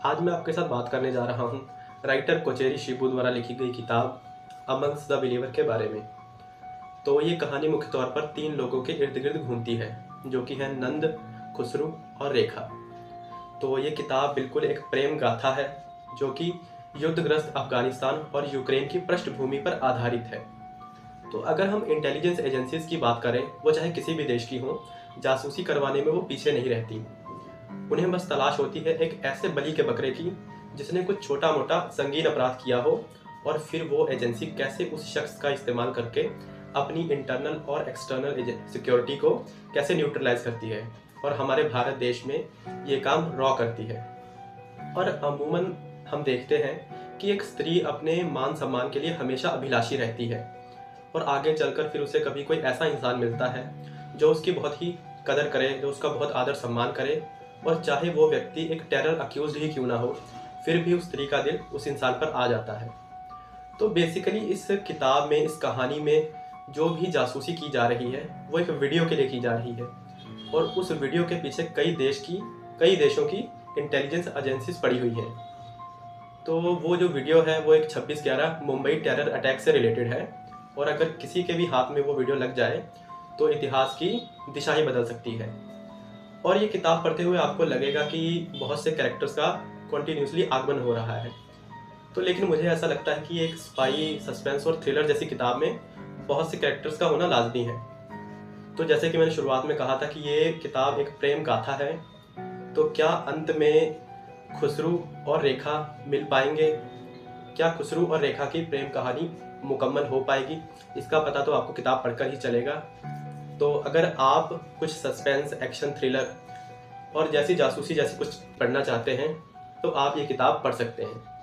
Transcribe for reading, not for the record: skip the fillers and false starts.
आज मैं आपके साथ बात करने जा रहा हूँ राइटर कोचेरी शिबू द्वारा लिखी गई किताब अमंग्स द बिलीवर के बारे में। तो ये कहानी मुख्य तौर पर 3 लोगों के इर्द गिर्द घूमती है, जो कि हैं नंद, खुसरू और रेखा। तो ये किताब बिल्कुल एक प्रेम गाथा है, जो कि युद्धग्रस्त अफगानिस्तान और यूक्रेन की पृष्ठभूमि पर आधारित है। तो अगर हम इंटेलिजेंस एजेंसीज की बात करें, वो चाहे किसी भी देश की हो, जासूसी करवाने में वो पीछे नहीं रहती। उन्हें बस तलाश होती है एक ऐसे बलि के बकरे की जिसने कुछ छोटा मोटा संगीन अपराध किया हो, और फिर वो एजेंसी कैसे उस शख्स का इस्तेमाल करके अपनी इंटरनल और एक्सटर्नल सिक्योरिटी को कैसे न्यूट्रलाइज करती है, और हमारे भारत देश में ये काम रॉ करती है। और अमूमन हम देखते हैं कि एक स्त्री अपने मान सम्मान के लिए हमेशा अभिलाषी रहती है, और आगे चलकर फिर उसे कभी कोई ऐसा इंसान मिलता है जो उसकी बहुत ही कदर करे, जो उसका बहुत आदर सम्मान करे, और चाहे वो व्यक्ति एक टेरर अक्यूज ही क्यों ना हो, फिर भी उस स्त्री का दिल उस इंसान पर आ जाता है। तो बेसिकली इस किताब में, इस कहानी में जो भी जासूसी की जा रही है वो एक वीडियो के लिए की जा रही है, और उस वीडियो के पीछे कई देशों की इंटेलिजेंस एजेंसीज पड़ी हुई हैं। तो वो जो वीडियो है वो एक 26/11 मुंबई टेरर अटैक से रिलेटेड है, और अगर किसी के भी हाथ में वो वीडियो लग जाए तो इतिहास की दिशा ही बदल सकती है। और ये किताब पढ़ते हुए आपको लगेगा कि बहुत से कैरेक्टर्स का कॉन्टीन्यूसली आगमन हो रहा है। तो लेकिन मुझे ऐसा लगता है कि एक स्पाई, सस्पेंस और थ्रिलर जैसी किताब में बहुत से कैरेक्टर्स का होना लाजमी है। तो जैसे कि मैंने शुरुआत में कहा था कि ये किताब एक प्रेम गाथा है, तो क्या अंत में खुसरू और रेखा मिल पाएंगे? क्या खुसरू और रेखा की प्रेम कहानी मुकम्मल हो पाएगी? इसका पता तो आपको किताब पढ़कर ही चलेगा। तो अगर आप कुछ सस्पेंस, एक्शन, थ्रिलर और जैसी जासूसी जैसी कुछ पढ़ना चाहते हैं तो आप ये किताब पढ़ सकते हैं।